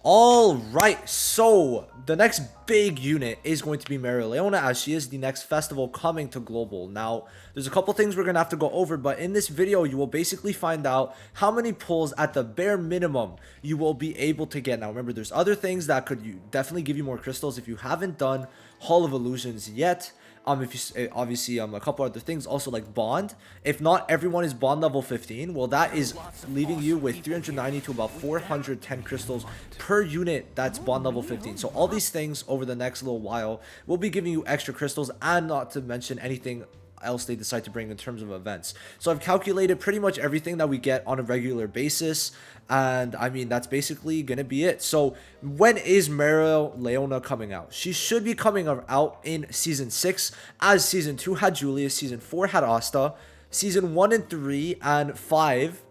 All right, so the next big unit is going to be MEREOLEONA, as she is the next festival coming to global. Now, there's a couple things we're going to have to go over, but in this video, you will basically find out how many pulls at the bare minimum you will be able to get. Now, remember, there's other things that could definitely give you more crystals if you haven't done Hall of Illusions yet. If you obviously a couple other things also, like bond. If not everyone is bond level 15, well, that is leaving you with 390 to about 410 crystals per unit that's bond level 15. So all these things over the next little while will be giving you extra crystals, and not to mention anything else they decide to bring in terms of events. So I've calculated pretty much everything that we get on a regular basis, and I mean, that's basically gonna be it. So when is MEREOLEONA coming out? She should be coming out in season 6, as season 2 had Julius, season 4 had Asta, season 1 and 3 and 5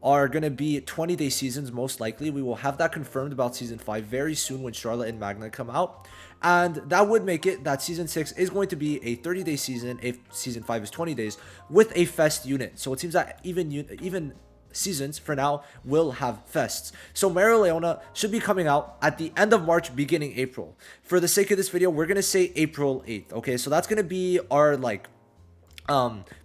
are going to be 20-day seasons, most likely. We will have that confirmed about season 5 very soon when Charlotte and Magna come out. And that would make it that season 6 is going to be a 30-day season if season 5 is 20 days with a fest unit. So it seems that even seasons for now will have fests. So MEREOLEONA should be coming out at the end of March, beginning April. For the sake of this video, we're going to say April 8th. Okay, so that's going to be our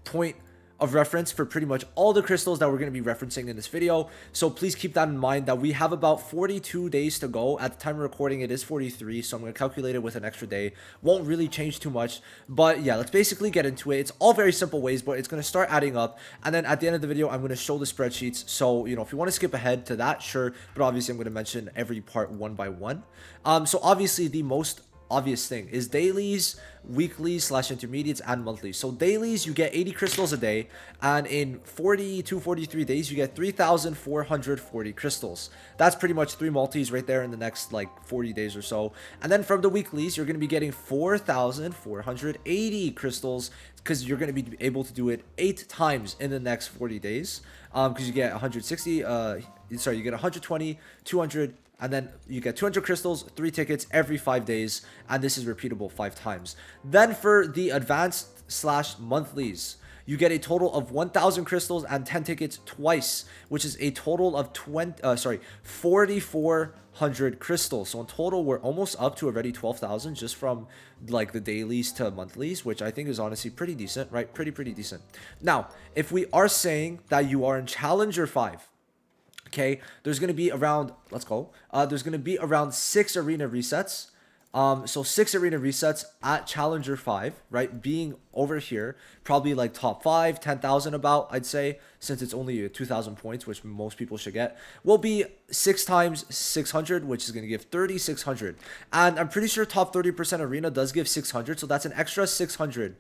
point of reference for pretty much all the crystals that we're going to be referencing in this video. So please keep that in mind, that we have about 42 days to go. At the time of recording, it is 43, so I'm going to calculate it with an extra day. Won't really change too much, but yeah, let's basically get into it. It's all very simple ways, but it's going to start adding up, and then at the end of the video, I'm going to show the spreadsheets. So, you know, if you want to skip ahead to that, sure, but obviously I'm going to mention every part one by one. So obviously the most obvious thing is dailies, weeklies / intermediates, and monthlies. So dailies, you get 80 crystals a day, and in 43 days you get 3,440 crystals. That's pretty much 3 multis right there in the next like 40 days or so. And then from the weeklies, you're going to be getting 4,480 crystals, because you're going to be able to do it 8 times in the next 40 days, because you get 160 you get 120, 200, and then you get 200 crystals, 3 tickets every 5 days, and this is repeatable 5 times. Then for the advanced / monthlies, you get a total of 1,000 crystals and 10 tickets twice, which is a total of 4,400 crystals. So in total, we're almost up to already 12,000 just from like the dailies to monthlies, which I think is honestly pretty decent, right? Pretty decent. Now, if we are saying that you are in Challenger 5, okay, there's going to be around, there's going to be around 6 arena resets. So 6 arena resets at Challenger 5, right? Being over here, probably like top 5, 10,000 about, I'd say, since it's only 2,000 points, which most people should get, will be 6 times 600, which is going to give 3,600. And I'm pretty sure top 30% arena does give 600, so that's an extra 600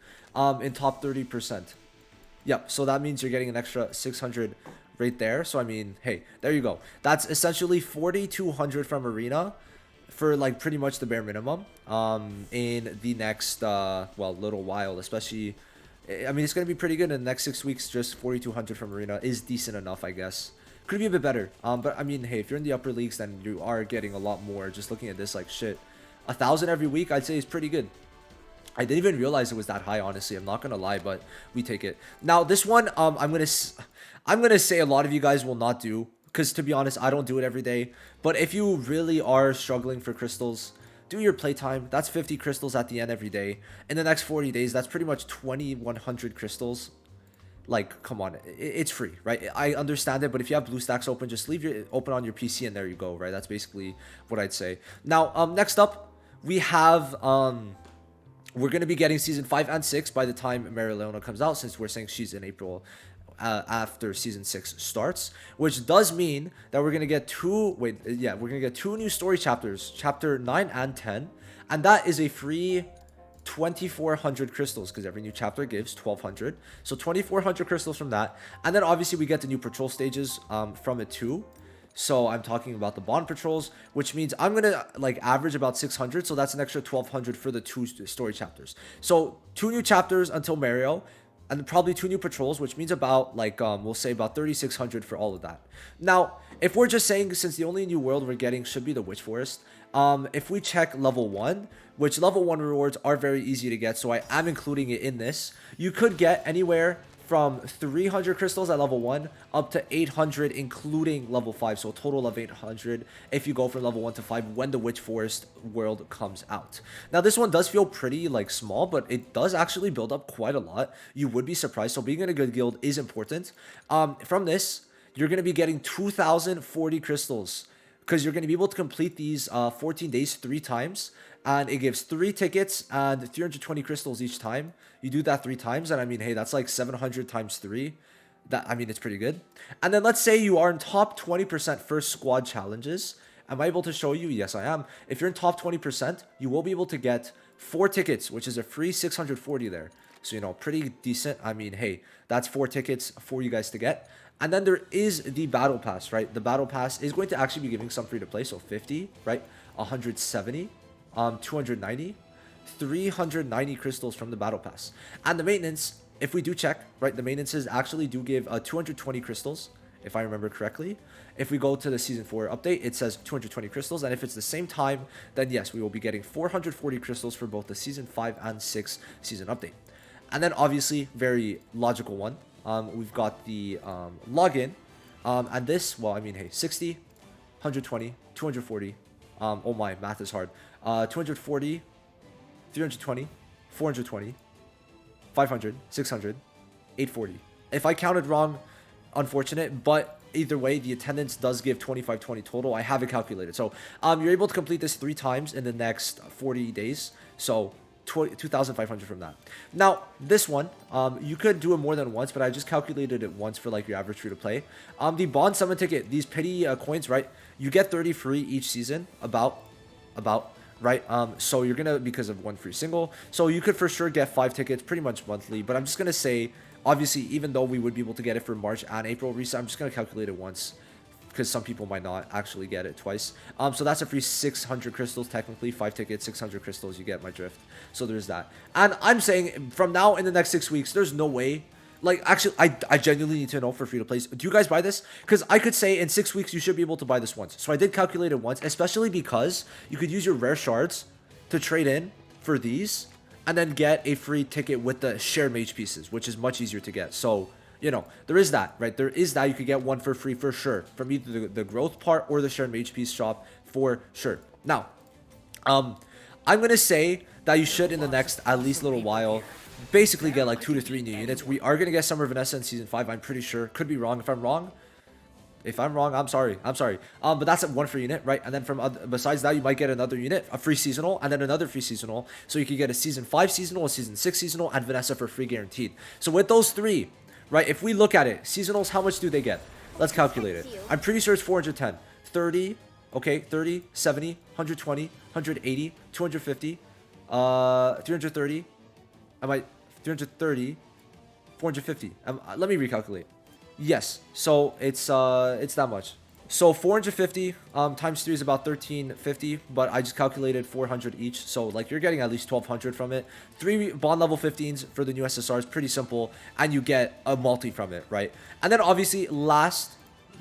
in top 30%. Yep, so that means you're getting an extra 600 right there. So I mean, hey, there you go. That's essentially 4,200 from arena for like pretty much the bare minimum in the next little while. Especially, I mean, it's gonna be pretty good in the next 6 weeks. Just 4,200 from arena is decent enough, I guess. Could be a bit better, but I mean, hey, if you're in the upper leagues, then you are getting a lot more. Just looking at this, like, shit, 1,000 every week, I'd say is pretty good. I didn't even realize it was that high, honestly. I'm not gonna lie, but we take it. Now this one, I'm gonna say a lot of you guys will not do, because to be honest, I don't do it every day. But if you really are struggling for crystals, do your playtime. That's 50 crystals at the end every day. In the next 40 days, that's pretty much 2,100 crystals. Like, come on, it's free, right? I understand it, but if you have BlueStacks open, just leave it open on your PC and there you go, right? That's basically what I'd say. Now, next up, we have we're going to be getting season 5 and 6 by the time MEREOLEONA comes out, since we're saying she's in April after season 6 starts, which does mean that we're going to get two new story chapters, chapter 9 and 10, and that is a free 2,400 crystals, because every new chapter gives 1,200, so 2,400 crystals from that. And then obviously we get the new patrol stages from it too. So I'm talking about the bond patrols, which means I'm going to like average about 600. So that's an extra 1,200 for the 2 story chapters. So 2 new chapters until Mario, and probably 2 new patrols, which means about like, we'll say about 3,600 for all of that. Now, if we're just saying, since the only new world we're getting should be the Witch Forest, if we check level 1, which level 1 rewards are very easy to get, so I am including it in this, you could get anywhere from 300 crystals at level 1 up to 800 including level 5, so a total of 800 if you go from level 1 to 5 when the Witch Forest world comes out. Now this one does feel pretty like small, but it does actually build up quite a lot. You would be surprised, so being in a good guild is important. From this, you're going to be getting 2,040 crystals because you're going to be able to complete these 14 days 3 times, and it gives 3 tickets and 320 crystals each time. You do that 3 times, and I mean, hey, that's like 700 times 3. That, I mean, it's pretty good. And then let's say you are in top 20% first squad challenges. Am I able to show you? Yes, I am. If you're in top 20%, you will be able to get 4 tickets, which is a free 640 there. So, you know, pretty decent. I mean, hey, that's 4 tickets for you guys to get. And then there is the battle pass, right? The battle pass is going to actually be giving some free to play. So 50, right? 170, 290, 390 crystals from the battle pass. And the maintenance, if we do check, right? The maintenances actually do give 220 crystals, if I remember correctly. If we go to the season 4 update, it says 220 crystals. And if it's the same time, then yes, we will be getting 440 crystals for both the season 5 and 6 season update. And then obviously, very logical one. We've got the login, and this, well, I mean, hey, 60, 120, 240, oh my, math is hard, 240, 320, 420, 500, 600, 840. If I counted wrong, unfortunate, but either way, the attendance does give 2520 total. I have it calculated. So you're able to complete this 3 times in the next 40 days. So 2,500 from that. Now, this one, you could do it more than once, but I just calculated it once for like your average free to play. The bond summon ticket, these pity coins, right? You get 30 free each season, about, right? So you're gonna, because of 1 free single. So you could for sure get 5 tickets pretty much monthly, but I'm just gonna say, obviously, even though we would be able to get it for March and April reset, I'm just gonna calculate it once, because some people might not actually get it twice. So that's a free 600 crystals, technically 5 tickets, 600 crystals, you get my drift. So there's that. And I'm saying from now in the next 6 weeks, there's no way, like, actually, I genuinely need to know for free to play. Do you guys buy this? Because I could say in 6 weeks you should be able to buy this once. So I did calculate it once, especially because you could use your rare shards to trade in for these and then get a free ticket with the shared mage pieces, which is much easier to get. So, you know, there is that, right? There is that. You could get one for free for sure from either the growth part or the shared mage piece shop for sure. Now, I'm going to say that you should, in the next at least little while, basically get like 2 to 3 new units. We are going to get Summer Vanessa in Season 5, I'm pretty sure. Could be wrong. If I'm wrong, I'm sorry. But that's at 1 free unit, right? And then from besides that, you might get another unit, a free seasonal, and then another free seasonal. So you could get a Season 5 seasonal, a Season 6 seasonal, and Vanessa for free guaranteed. So with those 3, right, if we look at it, seasonals, how much do they get? Let's calculate it. I'm pretty sure it's 410. 30, okay, 30, 70, 120, 180, 250, 330, 330, 450. Let me recalculate. Yes, so it's that much. So 450 times 3 is about 1350, but I just calculated 400 each. So like you're getting at least 1200 from it. 3 bond level 15s for the new SSR is pretty simple, and you get a multi from it, right? And then obviously last,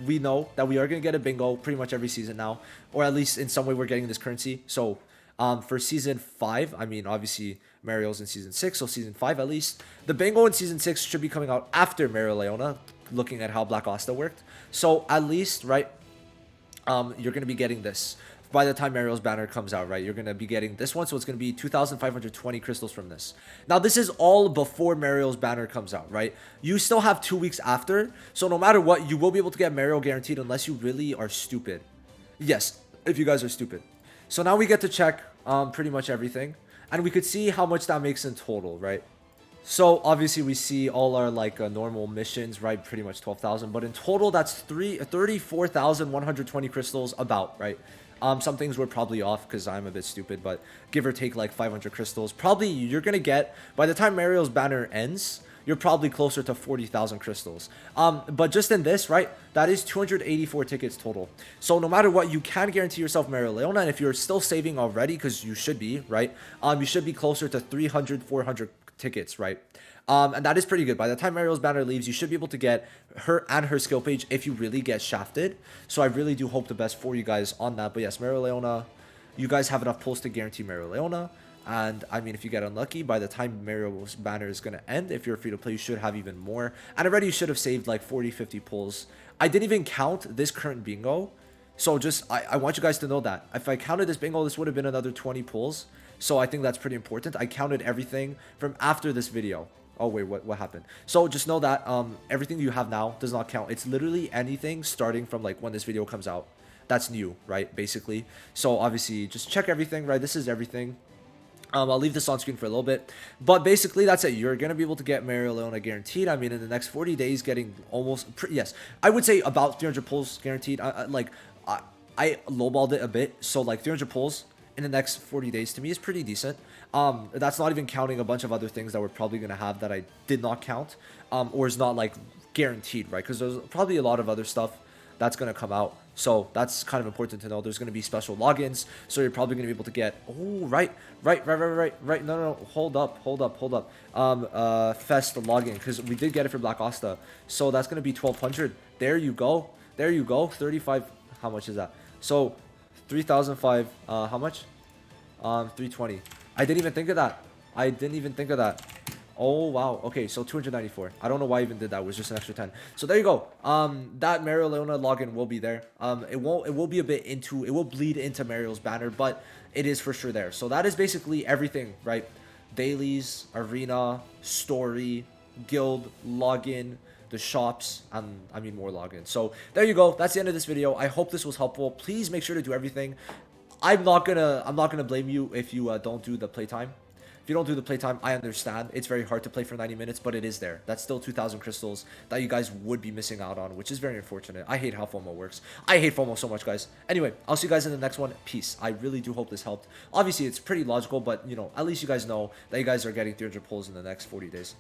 we know that we are going to get a bingo pretty much every season now, or at least in some way we're getting this currency. So for season 5, I mean obviously Mario's in season 6, so season 5 at least. The bingo in season 6 should be coming out after MEREOLEONA, looking at how Black Asta worked. So at least, right, you're going to be getting this by the time Mario's banner comes out, right? You're going to be getting this one, so it's going to be 2,520 crystals from this. Now, this is all before Mario's banner comes out, right? You still have 2 weeks after, so no matter what, you will be able to get Mario guaranteed unless you really are stupid. Yes, if you guys are stupid. So now we get to check pretty much everything, and we could see how much that makes in total, right? So obviously we see all our like normal missions, right? Pretty much 12,000, but in total that's 34,120 crystals about, right? Some things were probably off because I'm a bit stupid, but give or take like 500 crystals. Probably you're gonna get, by the time Mario's banner ends, you're probably closer to 40,000 crystals. But just in this, right, that is 284 tickets total. So no matter what, you can guarantee yourself MEREOLEONA, and if you're still saving already, because you should be, right, you should be closer to 300, 400 tickets, right? And that is pretty good. By the time Mario's banner leaves, you should be able to get her and her skill page if you really get shafted. So I really do hope the best for you guys on that. But yes, MEREOLEONA, you guys have enough pulls to guarantee MEREOLEONA. And I mean, if you get unlucky, by the time Mario's banner is going to end, if you're free to play, you should have even more. And already you should have saved like 40, 50 pulls. I didn't even count this current bingo. So just, I want you guys to know that. If I counted this bingo, this would have been another 20 pulls. So I think that's pretty important. I counted everything from after this video. Oh, wait, what happened? So just know that everything you have now does not count. It's literally anything starting from like when this video comes out. That's new, right? Basically. So obviously, just check everything, right? This is everything. I'll leave this on screen for a little bit, but basically that's it. You're gonna be able to get MEREOLEONA guaranteed. I mean, in the next 40 days, getting almost yes, I would say about 300 pulls guaranteed. I lowballed it a bit, so like 300 pulls in the next 40 days to me is pretty decent. That's not even counting a bunch of other things that we're probably gonna have that I did not count, or is not like guaranteed, right? Because there's probably a lot of other stuff that's going to come out. So that's kind of important to know. There's going to be special logins. So you're probably going to be able to get, oh, right. No. Hold up. Fest login, because we did get it for Black Asta. So that's going to be 1200. There you go. 35. How much is that? So 3005. How much? 320. I didn't even think of that. Oh, wow. Okay, so 294. I don't know why I even did that. It was just an extra 10. So there you go. That MEREOLEONA login will be there. It will be a bit into, it will bleed into Mario's banner, but it is for sure there. So that is basically everything, right? Dailies, arena, story, guild, login, the shops, and I mean more logins. So there you go. That's the end of this video. I hope this was helpful. Please make sure to do everything. I'm not gonna blame you if you don't do the playtime. If you don't do the playtime, I understand. It's very hard to play for 90 minutes, but it is there. That's still 2,000 crystals that you guys would be missing out on, which is very unfortunate. I hate how FOMO works. I hate FOMO so much, guys. Anyway, I'll see you guys in the next one. Peace. I really do hope this helped. Obviously, it's pretty logical, but, you know, at least you guys know that you guys are getting 300 pulls in the next 40 days.